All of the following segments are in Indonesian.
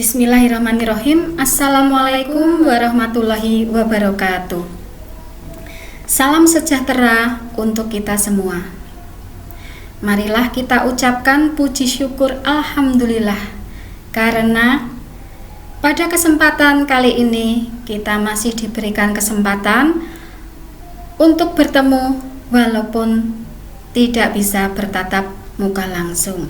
Bismillahirrahmanirrahim. Assalamualaikum warahmatullahi wabarakatuh. Salam sejahtera untuk kita semua. Marilah kita ucapkan puji syukur Alhamdulillah, karena pada kesempatan kali ini kita masih diberikan kesempatan untuk bertemu walaupun tidak bisa bertatap muka langsung.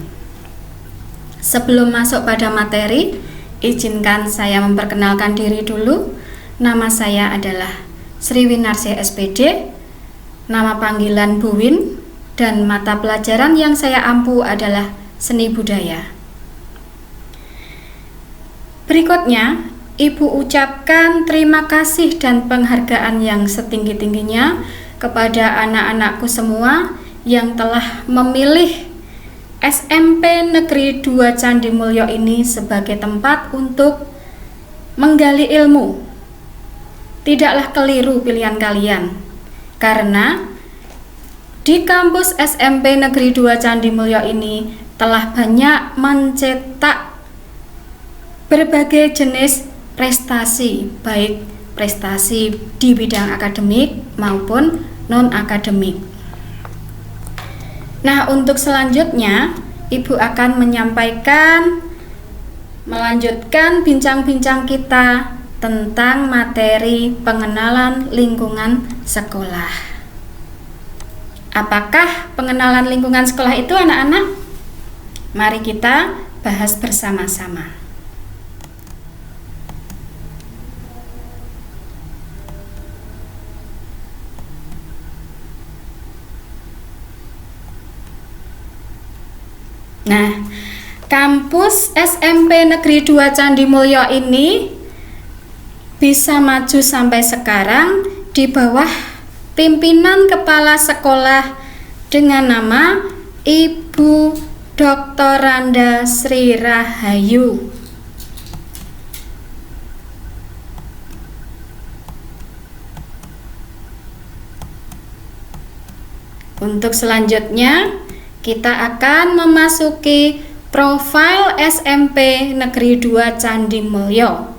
Sebelum masuk pada materi, izinkan saya memperkenalkan diri dulu. Nama saya adalah Sri Winarsi SPD, nama panggilan Bu Win, dan mata pelajaran yang saya ampu adalah seni budaya. Berikutnya, Ibu ucapkan terima kasih dan penghargaan yang setinggi-tingginya kepada anak-anakku semua yang telah memilih SMP Negeri 2 Candi Mulyo ini sebagai tempat untuk menggali ilmu. Tidaklah keliru pilihan kalian, karena di kampus SMP Negeri 2 Candi Mulyo ini telah banyak mencetak berbagai jenis prestasi, baik prestasi di bidang akademik maupun non-akademik. Nah, untuk selanjutnya, Ibu akan melanjutkan bincang-bincang kita tentang materi pengenalan lingkungan sekolah. Apakah pengenalan lingkungan sekolah itu, anak-anak? Mari kita bahas bersama-sama. Nah, kampus SMP Negeri 2 Candi Mulyo ini bisa maju sampai sekarang di bawah pimpinan kepala sekolah dengan nama Ibu Dr. Randa Sri Rahayu. Untuk selanjutnya, kita akan memasuki profil SMP Negeri 2 Candi Mulyo.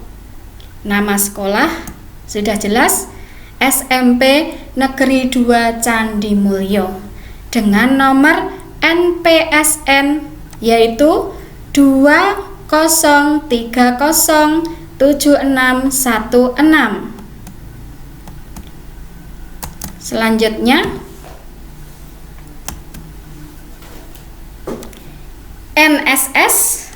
Nama sekolah sudah jelas, SMP Negeri 2 Candi Mulyo, dengan nomor NPSN yaitu 20307616. Selanjutnya, NSS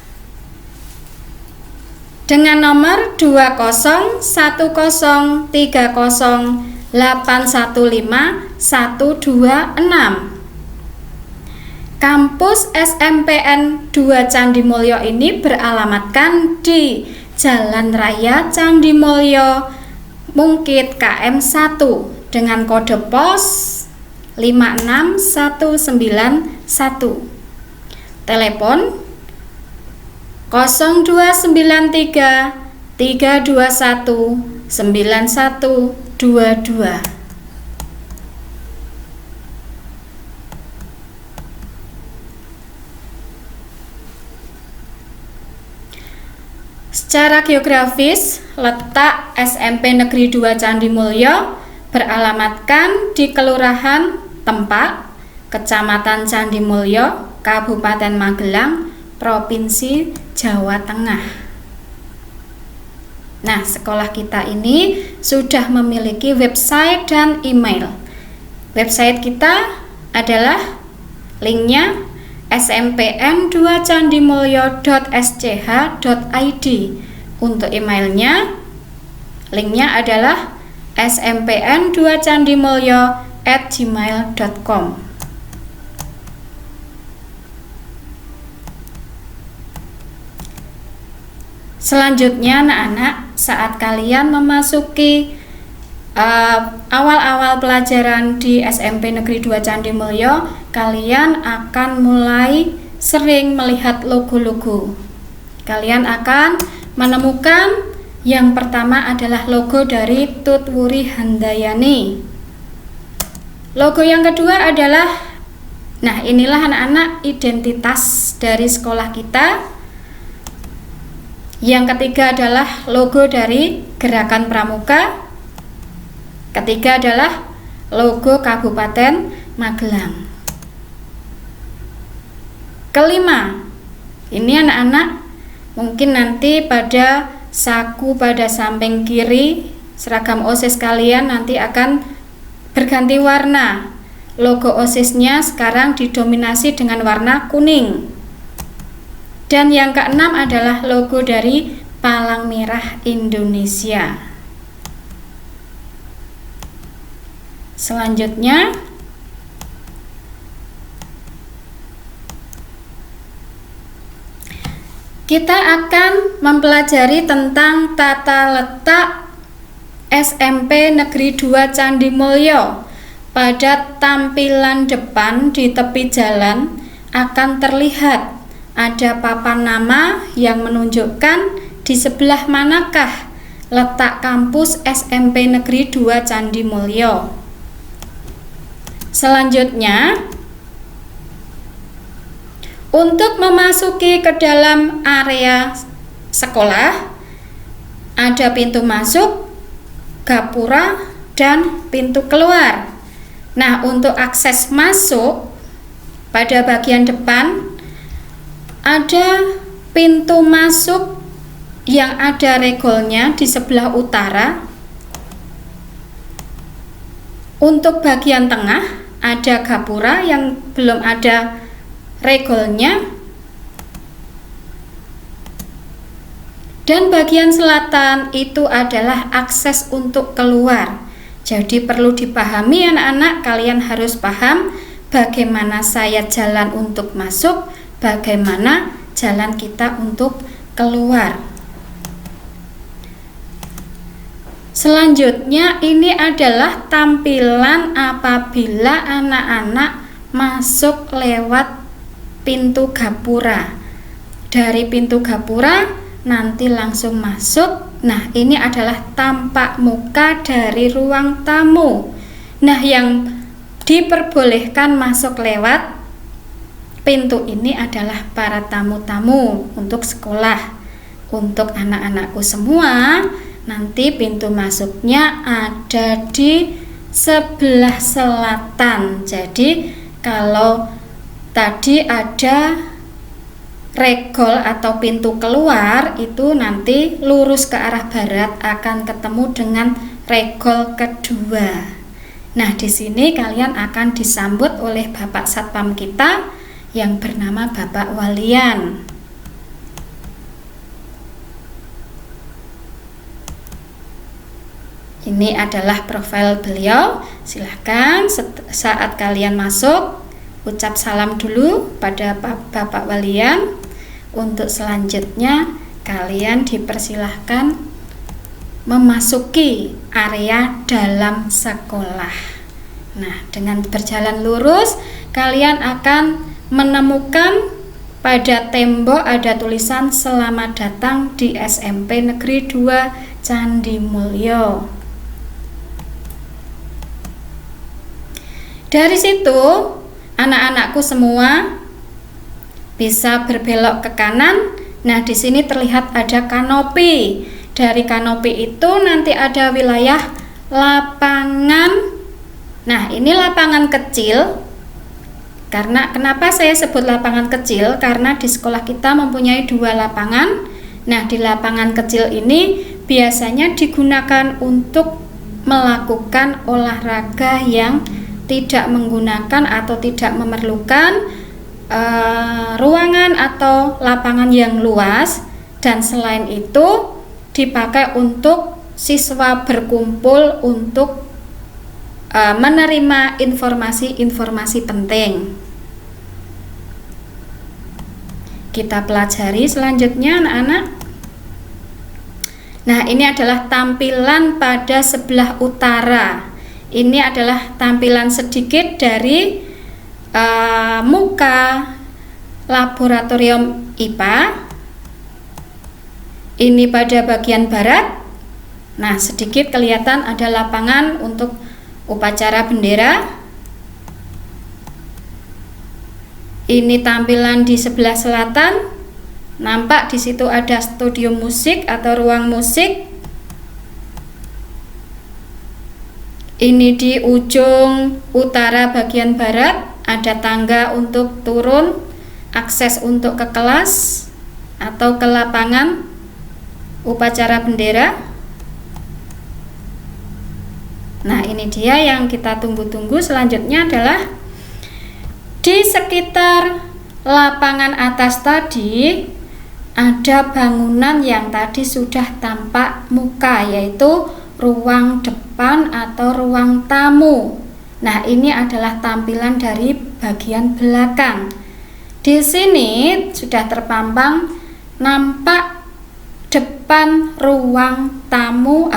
dengan nomor 201030815126. Kampus SMPN 2 Candi Mulyo ini beralamatkan di Jalan Raya Candi Mulyo, Mungkit KM 1 dengan kode pos 56191. Telepon 0293 321 9122. Secara geografis, letak SMP Negeri 2 Candi Mulyo beralamatkan di Kelurahan Tempak, Kecamatan Candi Mulyo, Kabupaten Magelang, Provinsi Jawa Tengah. Nah, sekolah kita ini sudah memiliki website dan email. Website kita adalah linknya smpn2candimulyo.sch.id. Untuk emailnya, linknya adalah smpn2candimulyo@gmail.com. Selanjutnya, anak-anak, saat kalian memasuki awal-awal pelajaran di SMP Negeri 2 Candi Mulyo, kalian akan mulai sering melihat logo-logo. Kalian akan menemukan yang pertama adalah logo dari Tutwuri Handayani. Logo yang kedua adalah, nah inilah anak-anak identitas dari sekolah kita. Yang ketiga adalah logo dari Gerakan Pramuka. Ketiga adalah logo Kabupaten Magelang. Kelima, ini anak-anak mungkin nanti pada saku pada samping kiri seragam OSIS kalian nanti akan berganti warna. Logo OSIS-nya sekarang didominasi dengan warna kuning. Dan yang keenam adalah logo dari Palang Merah Indonesia. Selanjutnya, kita akan mempelajari tentang tata letak SMP Negeri 2 Candi Mulyo. Pada tampilan depan di tepi jalan akan terlihat ada papan nama yang menunjukkan di sebelah manakah letak kampus SMP Negeri 2 Candi Mulyo. Selanjutnya, untuk memasuki ke dalam area sekolah, ada pintu masuk, gapura, dan pintu keluar. Nah, untuk akses masuk pada bagian depan ada pintu masuk yang ada regolnya di sebelah utara. Untuk bagian tengah ada gapura yang belum ada regolnya. Dan bagian selatan itu adalah akses untuk keluar. Jadi perlu dipahami anak-anak, kalian harus paham bagaimana saya jalan untuk masuk, bagaimana jalan kita untuk keluar. Selanjutnya, ini adalah tampilan apabila anak-anak masuk lewat pintu gapura. Dari pintu gapura nanti langsung masuk. Nah, ini adalah tampak muka dari ruang tamu. Nah, yang diperbolehkan masuk lewat pintu ini adalah para tamu-tamu untuk sekolah. Untuk anak-anakku semua, nanti pintu masuknya ada di sebelah selatan. Jadi kalau tadi ada regol atau pintu keluar, itu nanti lurus ke arah barat akan ketemu dengan regol kedua. Nah, di sini kalian akan disambut oleh Bapak Satpam kita yang bernama Bapak Walian. Ini adalah profil beliau. Silahkan saat kalian masuk ucap salam dulu pada Bapak Walian. Untuk selanjutnya kalian dipersilahkan memasuki area dalam sekolah. Nah, dengan berjalan lurus kalian akan menemukan pada tembok ada tulisan "Selamat datang di SMP Negeri 2 Candi Mulyo". Dari situ, anak-anakku semua bisa berbelok ke kanan. Nah, di sini terlihat ada kanopi. Dari kanopi itu nanti ada wilayah lapangan. Nah, ini lapangan kecil. Kenapa saya sebut lapangan kecil? Karena di sekolah kita mempunyai 2 lapangan. Nah, di lapangan kecil ini biasanya digunakan untuk melakukan olahraga yang tidak menggunakan atau tidak memerlukan ruangan atau lapangan yang luas, dan selain itu dipakai untuk siswa berkumpul untuk menerima informasi-informasi penting. Kita pelajari selanjutnya anak-anak. Nah, ini adalah tampilan pada sebelah utara. Ini adalah tampilan sedikit dari muka laboratorium IPA. Ini pada bagian barat. Nah, sedikit kelihatan ada lapangan untuk upacara bendera. Ini tampilan di sebelah selatan. Nampak di situ ada studio musik atau ruang musik. Ini di ujung utara bagian barat, ada tangga untuk turun, akses untuk ke kelas atau ke lapangan upacara bendera. Nah, ini dia yang kita tunggu-tunggu. Selanjutnya adalah di sekitar lapangan atas tadi ada bangunan yang tadi sudah tampak muka, yaitu ruang depan atau ruang tamu. Nah, ini adalah tampilan dari bagian belakang. Di sini sudah terpampang nampak depan ruang tamu,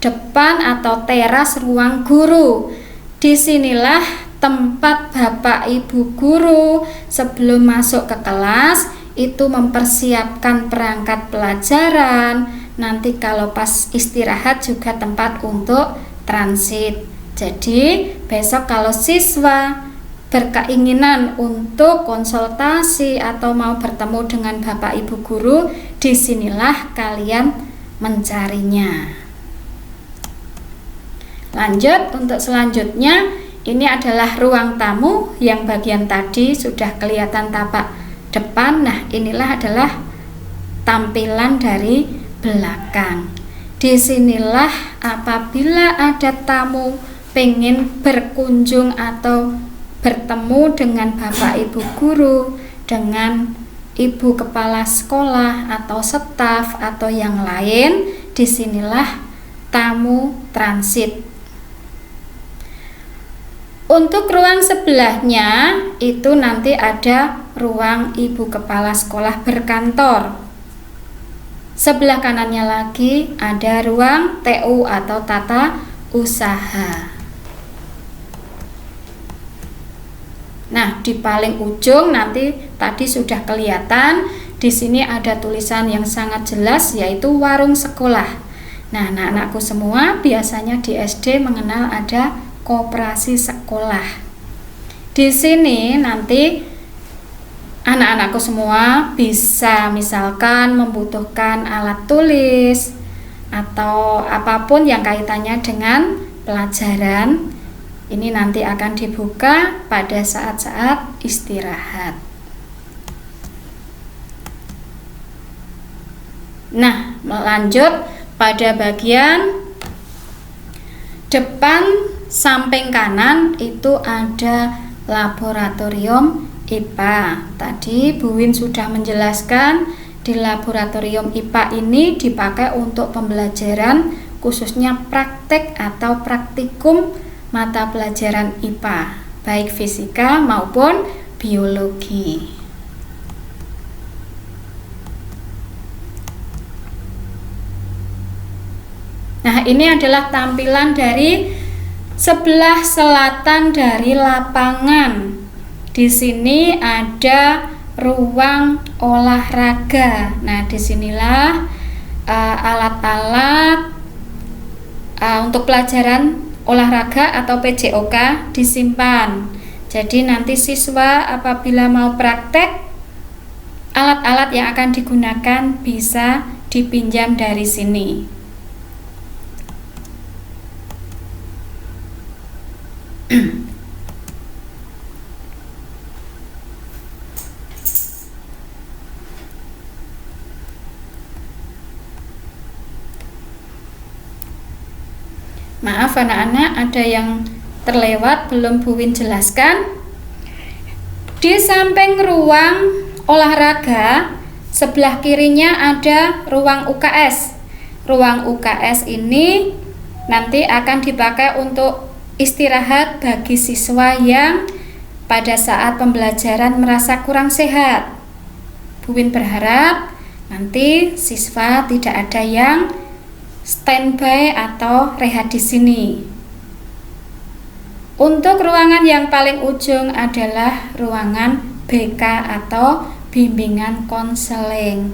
depan atau teras ruang guru. Disinilah tempat Bapak Ibu guru sebelum masuk ke kelas itu mempersiapkan perangkat pelajaran. Nanti kalau pas istirahat juga tempat untuk transit. Jadi besok kalau siswa berkeinginan untuk konsultasi atau mau bertemu dengan Bapak Ibu guru, disinilah kalian mencarinya. Lanjut, untuk selanjutnya ini adalah ruang tamu yang bagian tadi sudah kelihatan tapak depan. Nah, inilah adalah tampilan dari belakang. Disinilah apabila ada tamu pengen berkunjung atau bertemu dengan Bapak Ibu guru, dengan Ibu kepala sekolah atau staf atau yang lain, disinilah tamu transit. Untuk ruang sebelahnya itu nanti ada ruang Ibu kepala sekolah berkantor. Sebelah kanannya lagi ada ruang TU atau tata usaha. Nah, di paling ujung nanti tadi sudah kelihatan, di sini ada tulisan yang sangat jelas, yaitu warung sekolah. Nah, anak-anakku semua biasanya di SD mengenal ada koperasi sekolah. Di sini nanti anak-anakku semua bisa misalkan membutuhkan alat tulis atau apapun yang kaitannya dengan pelajaran. Ini nanti akan dibuka pada saat-saat istirahat. Nah, melanjut pada bagian depan samping kanan itu ada laboratorium IPA. Tadi Bu Win sudah menjelaskan di laboratorium IPA ini dipakai untuk pembelajaran khususnya praktek atau praktikum mata pelajaran IPA, baik fisika maupun biologi. Nah, ini adalah tampilan dari sebelah selatan dari lapangan. Di sini ada ruang olahraga. Nah, disinilah alat-alat untuk pelajaran olahraga atau PJOK disimpan. Jadi nanti siswa apabila mau praktek, alat-alat yang akan digunakan bisa dipinjam dari sini. Maaf anak-anak, ada yang terlewat belum Bu Win jelaskan. Di samping ruang olahraga, sebelah kirinya ada ruang UKS. Ruang UKS ini nanti akan dipakai untuk istirahat bagi siswa yang pada saat pembelajaran merasa kurang sehat. Bu Win berharap nanti siswa tidak ada yang standby atau rehat di sini. Untuk ruangan yang paling ujung adalah ruangan BK atau bimbingan konseling.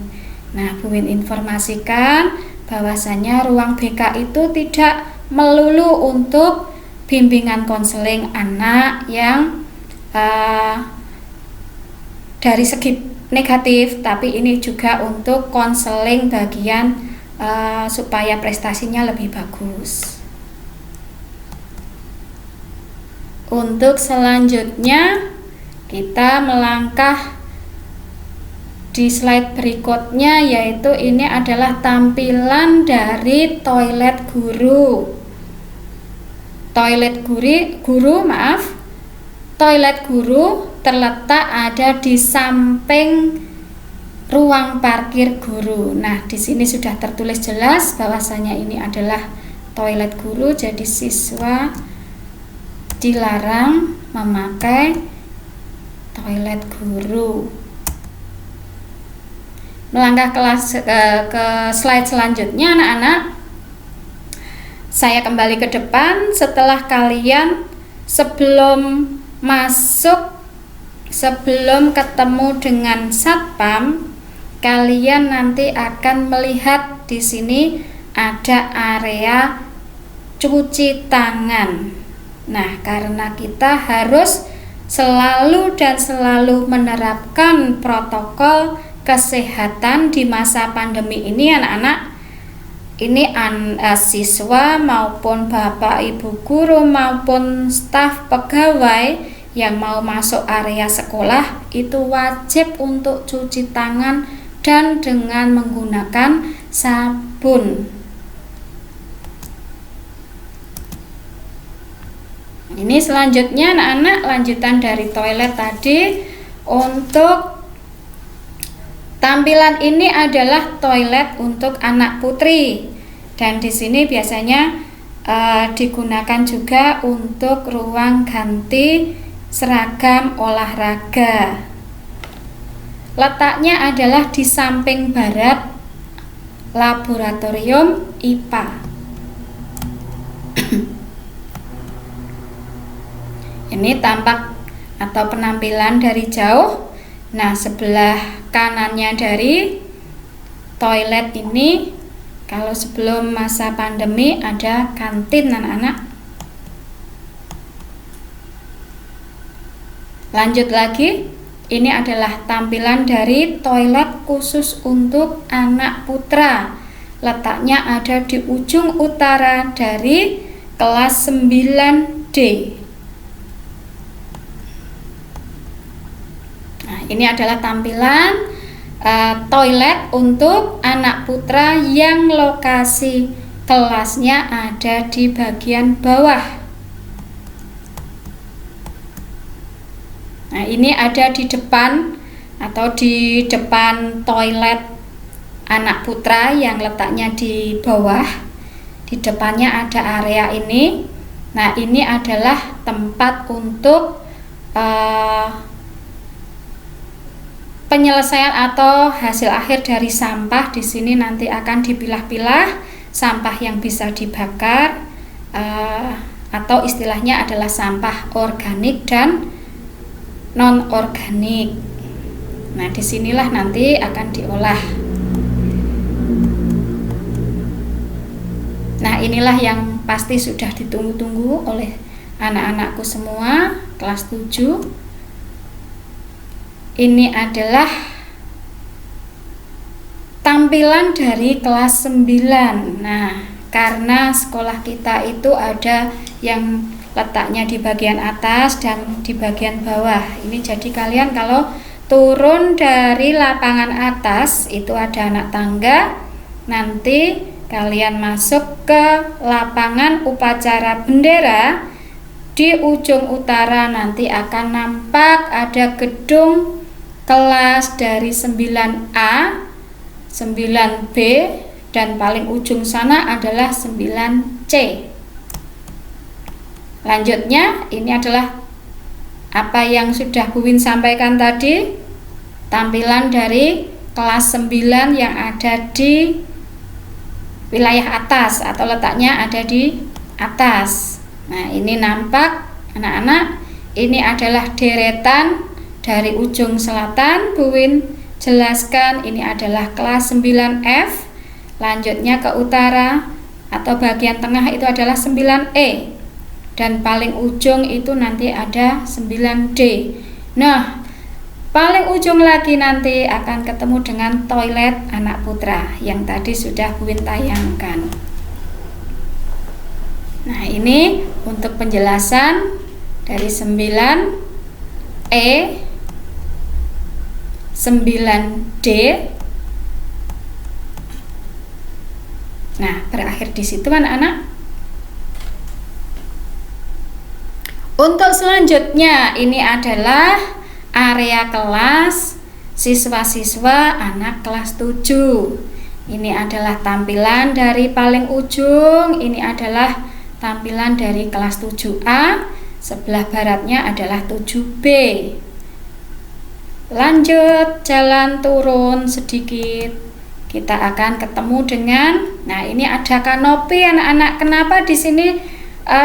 Nah, Bu Win informasikan bahwasanya ruang BK itu tidak melulu untuk bimbingan konseling anak yang dari segi negatif, tapi ini juga untuk konseling bagian supaya prestasinya lebih bagus. Untuk selanjutnya kita melangkah di slide berikutnya, yaitu ini adalah tampilan dari toilet guru. Toilet guru terletak ada di samping ruang parkir guru. Nah, di sini sudah tertulis jelas bahwasanya ini adalah toilet guru, jadi siswa dilarang memakai toilet guru. Melangkah ke slide selanjutnya, anak-anak. Saya kembali ke depan. Setelah kalian sebelum ketemu dengan satpam, kalian nanti akan melihat di sini ada area cuci tangan. Nah, karena kita harus selalu menerapkan protokol kesehatan di masa pandemi ini, anak-anak. Ini siswa maupun bapak ibu guru maupun staf pegawai yang mau masuk area sekolah itu wajib untuk cuci tangan dan dengan menggunakan sabun. Ini selanjutnya, anak-anak, lanjutan dari toilet tadi. Untuk tampilan ini adalah toilet untuk anak putri, dan di sini biasanya digunakan juga untuk ruang ganti seragam olahraga. Letaknya adalah di samping barat laboratorium IPA. Ini tampak atau penampilan dari jauh. Nah, sebelah kanannya dari toilet ini, kalau sebelum masa pandemi ada kantin, anak-anak. Lanjut lagi, ini adalah tampilan dari toilet khusus untuk anak putra. Letaknya ada di ujung utara dari kelas 9D. Ini adalah tampilan toilet untuk anak putra yang lokasi kelasnya ada di bagian bawah. Nah, ini ada di depan atau di depan toilet anak putra yang letaknya di bawah. Di depannya ada area ini. Nah, ini adalah tempat untuk penyelesaian atau hasil akhir dari sampah. Di sini nanti akan dipilah-pilah sampah yang bisa dibakar atau istilahnya adalah sampah organik dan non organik. Nah, disinilah nanti akan diolah. Nah, inilah yang pasti sudah ditunggu-tunggu oleh anak-anakku semua kelas 7. Ini adalah tampilan dari kelas 9. Nah, karena sekolah kita itu ada yang letaknya di bagian atas dan di bagian bawah. Ini jadi kalian kalau turun dari lapangan atas itu ada anak tangga. Nanti kalian masuk ke lapangan upacara bendera. Di ujung utara nanti akan nampak ada gedung kelas dari 9A, 9B, dan paling ujung sana adalah 9C. Lanjutnya, ini adalah apa yang sudah Bu Win sampaikan tadi, tampilan dari kelas 9 yang ada di wilayah atas atau letaknya ada di atas. Nah, ini nampak anak-anak, ini adalah deretan dari ujung selatan. Bu Win jelaskan ini adalah kelas 9F. Lanjutnya ke utara atau bagian tengah itu adalah 9E. Dan paling ujung itu nanti ada 9D. Nah, Paling ujung lagi nanti akan ketemu dengan toilet anak putra yang tadi sudah Bu Win tayangkan. Nah, ini untuk penjelasan dari 9E, 9D. Nah, berakhir di situ anak-anak. Untuk selanjutnya ini adalah area kelas siswa-siswa anak kelas 7. Ini adalah tampilan dari paling ujung, ini adalah tampilan dari kelas 7A, sebelah baratnya adalah 7B. Lanjut, jalan turun sedikit. Kita akan ketemu dengan, nah ini ada kanopi anak-anak. Kenapa di sini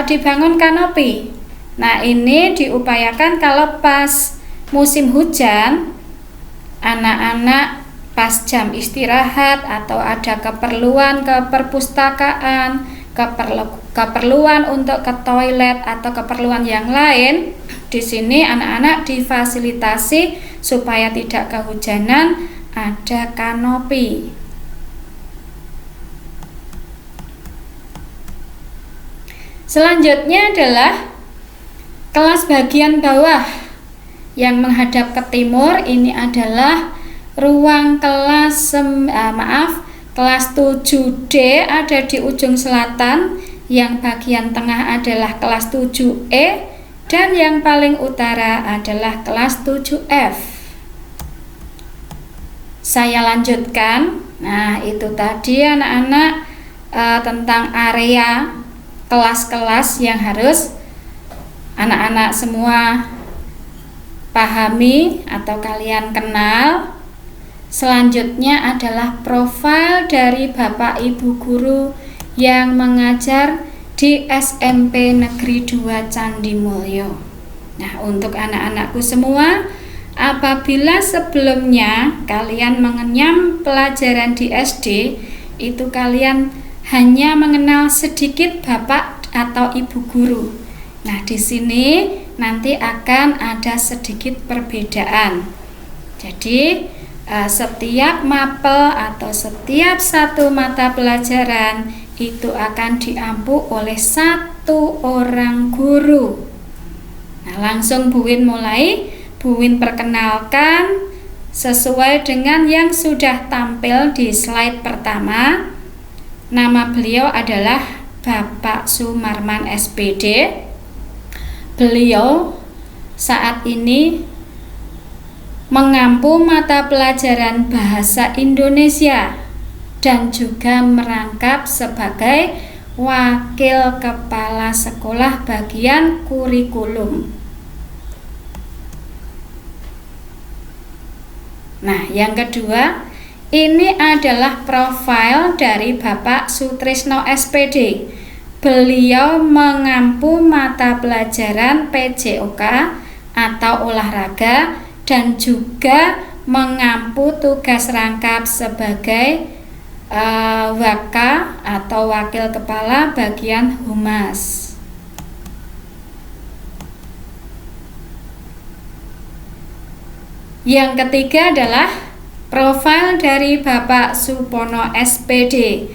dibangun kanopi? Nah, ini diupayakan kalau pas musim hujan, anak-anak pas jam istirahat atau ada keperluan ke perpustakaan, keperluan untuk ke toilet atau keperluan yang lain, di sini anak-anak difasilitasi supaya tidak kehujanan, ada kanopi. Selanjutnya adalah kelas bagian bawah yang menghadap ke timur. Ini adalah ruang kelas kelas 7D ada di ujung selatan, yang bagian tengah adalah kelas 7E, dan yang paling utara adalah kelas 7F. Saya lanjutkan. Nah, itu tadi anak-anak tentang area kelas-kelas yang harus anak-anak semua pahami atau kalian kenal. Selanjutnya adalah profil dari Bapak Ibu guru yang mengajar di SMP Negeri 2 Candi Mulyo. Nah, untuk anak-anakku semua, apabila sebelumnya kalian mengenyam pelajaran di SD, itu kalian hanya mengenal sedikit Bapak atau Ibu guru. Nah, di sini nanti akan ada sedikit perbedaan. Jadi setiap mapel atau setiap satu mata pelajaran itu akan diampu oleh satu orang guru. Nah, langsung Bu Win mulai. Bu Win perkenalkan sesuai dengan yang sudah tampil di slide pertama. Nama beliau adalah Bapak Sumarman SPD. Beliau saat ini mengampu mata pelajaran bahasa Indonesia dan juga merangkap sebagai wakil kepala sekolah bagian kurikulum. Nah, yang kedua, ini adalah profil dari Bapak Sutrisno SPD. Beliau mengampu mata pelajaran PJOK atau olahraga dan juga mengampu tugas rangkap sebagai WK atau wakil kepala bagian humas. Yang ketiga adalah profil dari Bapak Supono SPD.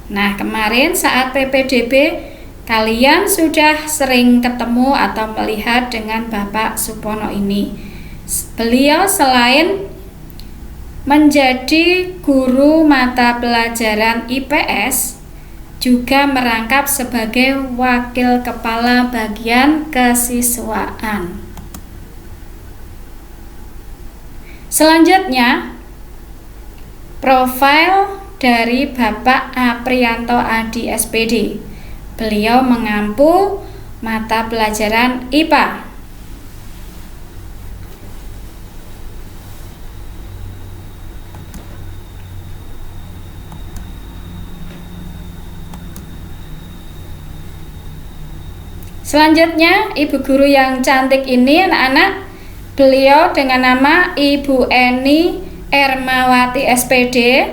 Nah, kemarin saat PPDB kalian sudah sering ketemu atau melihat dengan Bapak Supono ini. Beliau selain menjadi guru mata pelajaran IPS, juga merangkap sebagai wakil kepala bagian kesiswaan. Selanjutnya, profil dari Bapak Aprianto Adi SPD. Beliau mengampu mata pelajaran IPA. Selanjutnya, ibu guru yang cantik ini anak-anak, beliau dengan nama Ibu Eni Ermawati SPD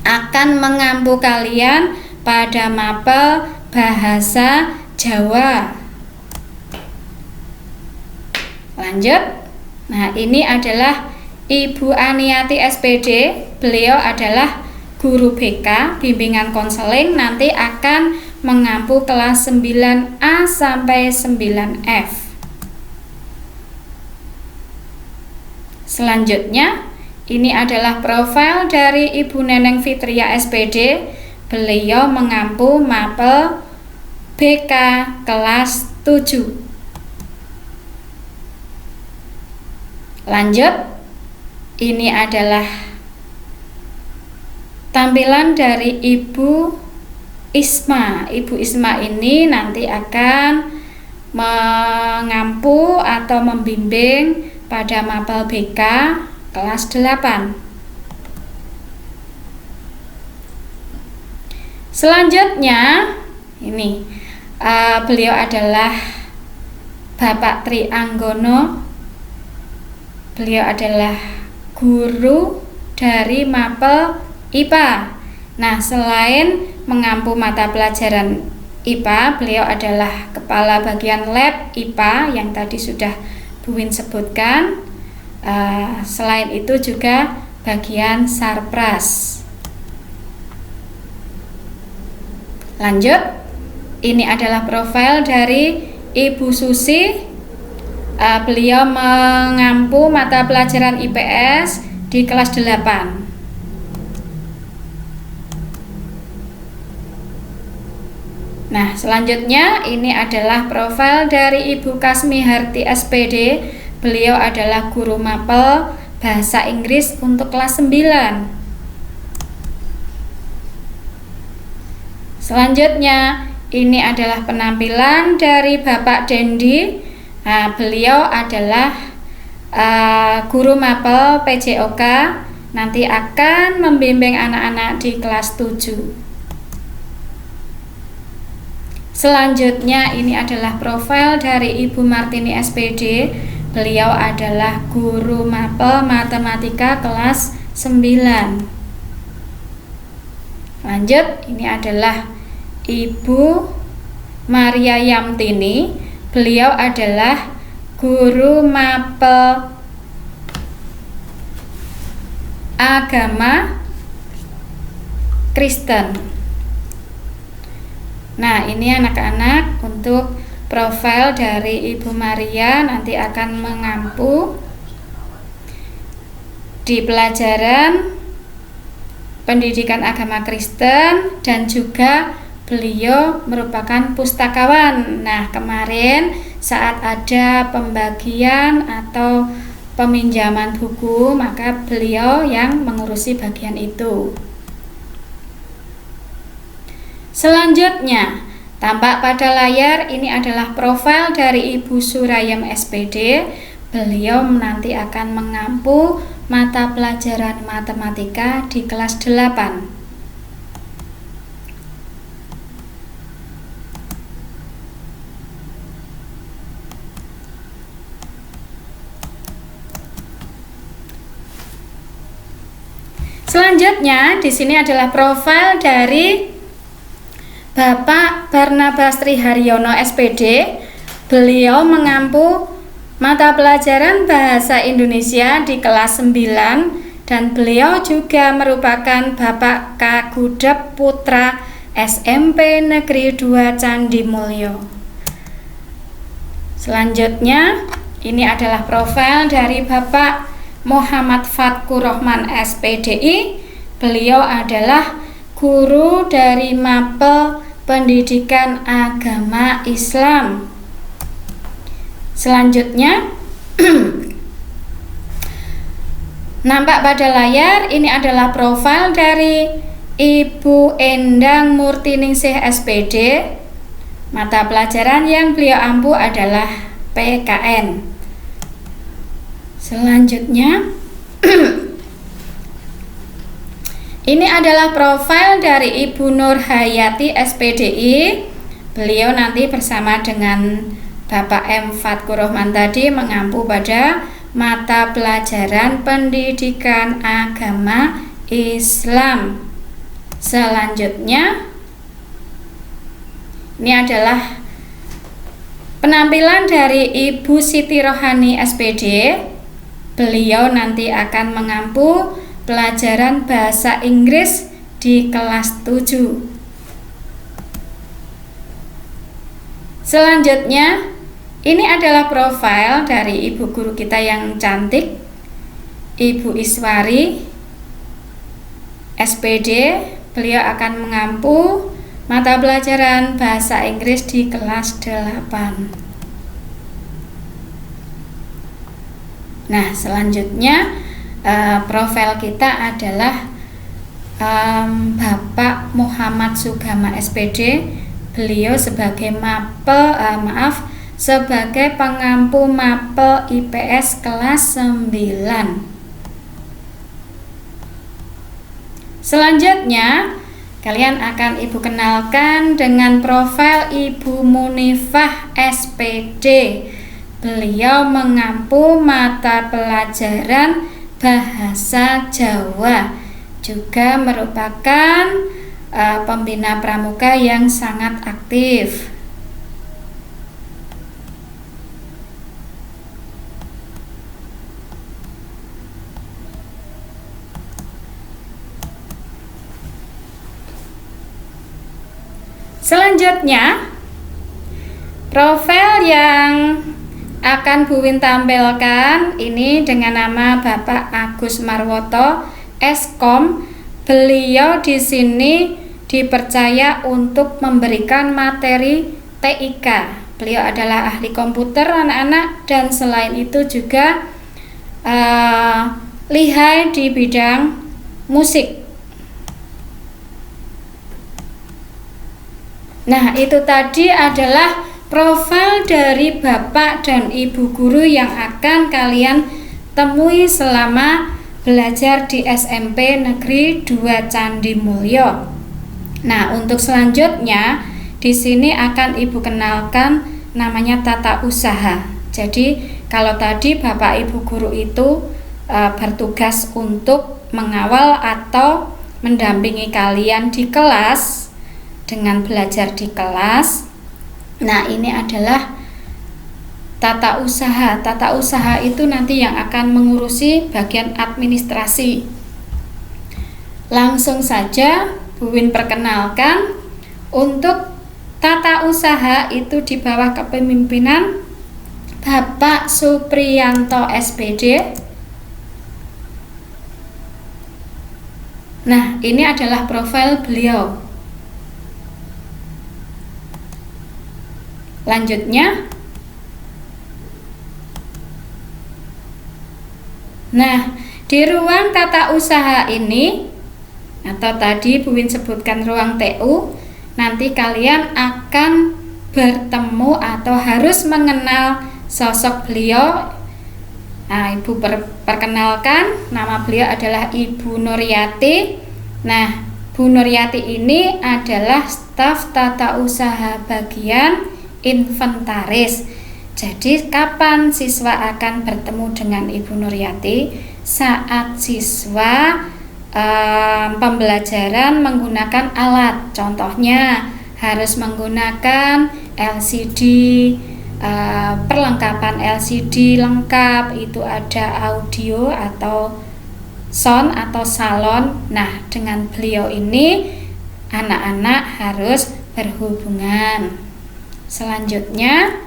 akan mengampu kalian pada mapel bahasa Jawa. Lanjut. Nah, ini adalah Ibu Aniati SPD. Beliau adalah guru BK, bimbingan konseling, nanti akan mengampu kelas 9A sampai 9F. Selanjutnya, ini adalah profil dari Ibu Neneng Fitria SPD. Beliau mengampu mapel BK kelas 7. Lanjut, ini adalah tampilan dari Ibu Isma. Ibu Isma ini nanti akan mengampu atau membimbing pada mapel BK kelas 8. Selanjutnya, ini beliau adalah Bapak Tri Anggono. Beliau adalah guru dari mapel IPA. Nah, selain mengampu mata pelajaran IPA, beliau adalah kepala bagian lab IPA yang tadi sudah Bu Win sebutkan. Selain itu juga bagian sarpras. Lanjut, ini adalah profil dari Ibu Susi. Beliau mengampu mata pelajaran IPS di kelas 8. Nah, selanjutnya ini adalah profil dari Ibu Kasmi Harti SPD. Beliau adalah guru mapel bahasa Inggris untuk kelas 9. Selanjutnya, ini adalah penampilan dari Bapak Dendi. Beliau adalah guru mapel PJOK, nanti akan membimbing anak-anak di kelas 7. Selanjutnya, ini adalah profil dari Ibu Martini SPD. Beliau adalah guru mapel matematika kelas 9. Lanjut, ini adalah Ibu Maria Yamtini. Beliau adalah guru mapel agama Kristen. Nah, ini anak-anak untuk profil dari Ibu Maria nanti akan mengampu di pelajaran pendidikan agama Kristen, dan juga beliau merupakan pustakawan. Nah, kemarin saat ada pembagian atau peminjaman buku, maka beliau yang mengurusi bagian itu. Selanjutnya, tampak pada layar ini adalah profil dari Ibu Surayam SPD. Beliau nanti akan mengampu mata pelajaran matematika di kelas 8. Selanjutnya, di sini adalah profil dari Bapak Barnabas Triharyono SPD. Beliau mengampu mata pelajaran bahasa Indonesia di kelas 9, dan beliau juga merupakan Bapak Kagudep Putra SMP Negeri 2 Candi Mulyo. Selanjutnya, ini adalah profil dari Bapak Muhammad Fatkur Rahman SPDI. Beliau adalah guru dari mapel pendidikan agama Islam. Selanjutnya, nampak pada layar ini adalah profil dari Ibu Endang Murtiningsih SPD. Mata pelajaran yang beliau ampu adalah PKN. Selanjutnya, ini adalah profil dari Ibu Nur Hayati SPDI. Beliau nanti bersama dengan Bapak M. Fatkur Rahman tadi mengampu pada mata pelajaran pendidikan agama Islam. Selanjutnya, ini adalah penampilan dari Ibu Siti Rohani SPD. beliau nanti akan mengampu pelajaran bahasa Inggris di kelas 7. Selanjutnya, ini adalah profil dari ibu guru kita yang cantik, Ibu Iswari, SPD. Beliau akan mengampu mata pelajaran bahasa Inggris di kelas 8. Nah, selanjutnya profil kita adalah Bapak Muhammad Sugama SPD. Beliau sebagai sebagai pengampu mapel IPS kelas 9. Selanjutnya, kalian akan Ibu kenalkan dengan profil Ibu Munifah SPD. Beliau mengampu mata pelajaran bahasa Jawa, juga merupakan pembina pramuka yang sangat aktif. Selanjutnya, profil yang akan Bu Win tampilkan ini dengan nama Bapak Agus Marwoto, Eskom. Beliau di sini dipercaya untuk memberikan materi TIK. Beliau adalah ahli komputer anak-anak, dan selain itu juga lihai di bidang musik. Nah, itu tadi adalah profil dari Bapak dan Ibu guru yang akan kalian temui selama belajar di SMP Negeri 2 Candi Mulyo. Nah, untuk selanjutnya di sini akan Ibu kenalkan namanya tata usaha. Jadi, kalau tadi Bapak Ibu guru itu bertugas untuk mengawal atau mendampingi kalian di kelas dengan belajar di kelas. Nah, ini adalah tata usaha. Tata usaha itu nanti yang akan mengurusi bagian administrasi. Langsung saja Bu Win perkenalkan. Untuk tata usaha itu di bawah kepemimpinan Bapak Supriyanto SPD. Nah, ini adalah profil beliau. Lanjutnya, nah, di ruang tata usaha ini, atau tadi Bu Win sebutkan ruang TU, nanti kalian akan bertemu atau harus mengenal sosok beliau. Nah, Ibu perkenalkan, nama beliau adalah Ibu Nuryati. Nah, Bu Nuryati ini adalah staf tata usaha bagian inventaris. Jadi, kapan siswa akan bertemu dengan Ibu Nuryati? Saat siswa pembelajaran menggunakan alat, contohnya harus menggunakan LCD, perlengkapan LCD lengkap, itu ada audio atau sound atau salon. Nah, dengan beliau ini anak-anak harus berhubungan. Selanjutnya,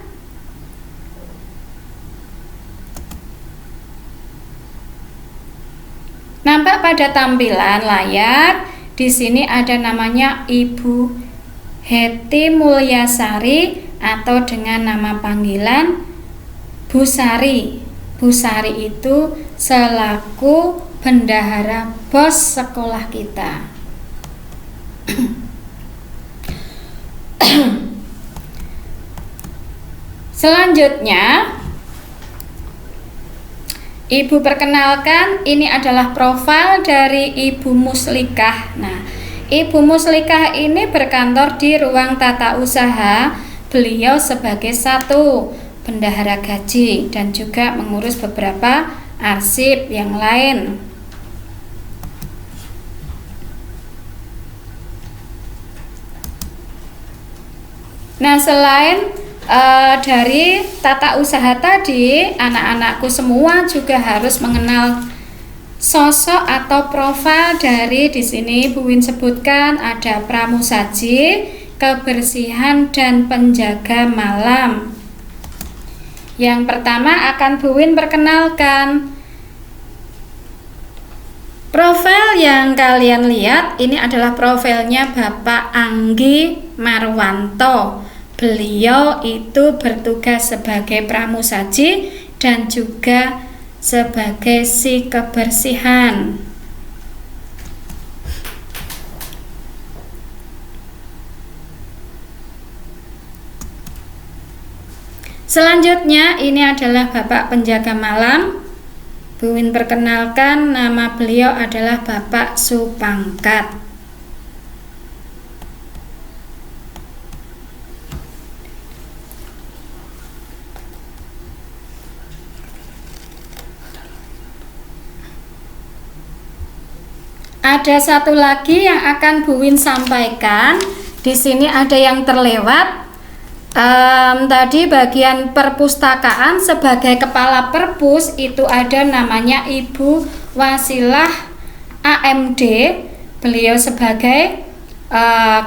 nampak pada tampilan layar di sini ada namanya Ibu Heti Mulyasari atau dengan nama panggilan Bu Sari. Bu Sari itu selaku bendahara BOS sekolah kita. Selanjutnya, Ibu perkenalkan, ini adalah profil dari Ibu Muslikah. Nah, Ibu Muslikah ini berkantor di ruang tata usaha. Beliau sebagai satu bendahara gaji dan juga mengurus beberapa arsip yang lain. Nah, selain dari tata usaha tadi, anak-anakku semua juga harus mengenal sosok atau profil dari di sini Bu Win sebutkan ada pramusaji, kebersihan dan penjaga malam. Yang pertama akan Bu Win perkenalkan. Profil yang kalian lihat ini adalah profilnya Bapak Anggi Marwanto. Beliau itu bertugas sebagai pramusaji dan juga sebagai si kebersihan. Selanjutnya ini adalah Bapak penjaga malam. Bu Win perkenalkan, nama beliau adalah Bapak Supangkat. Ada satu lagi yang akan Bu Win sampaikan. Di sini ada yang terlewat. Tadi bagian perpustakaan sebagai kepala perpus itu ada namanya Ibu Wasilah AMD. Beliau sebagai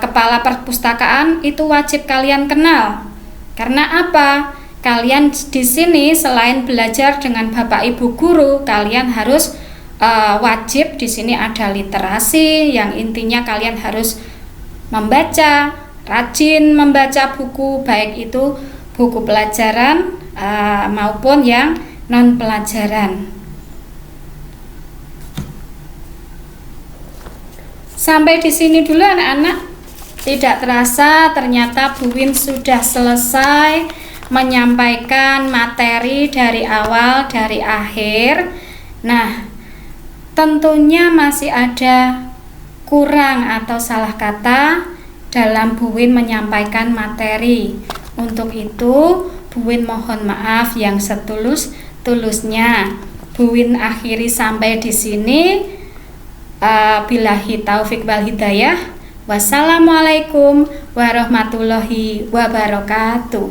kepala perpustakaan itu wajib kalian kenal. Karena apa? Kalian di sini selain belajar dengan Bapak Ibu guru, kalian harus wajib di sini ada literasi yang intinya kalian harus membaca, rajin membaca buku, baik itu buku pelajaran maupun yang non pelajaran. Sampai di sini dulu anak-anak. Tidak terasa ternyata Bu Win sudah selesai menyampaikan materi dari awal dari akhir. Nah, tentunya masih ada kurang atau salah kata dalam Bu Win menyampaikan materi. Untuk itu Bu Win mohon maaf yang setulus-tulusnya. Bu Win akhiri sampai di sini. Billahi taufik wal hidayah. Wassalamualaikum warahmatullahi wabarakatuh.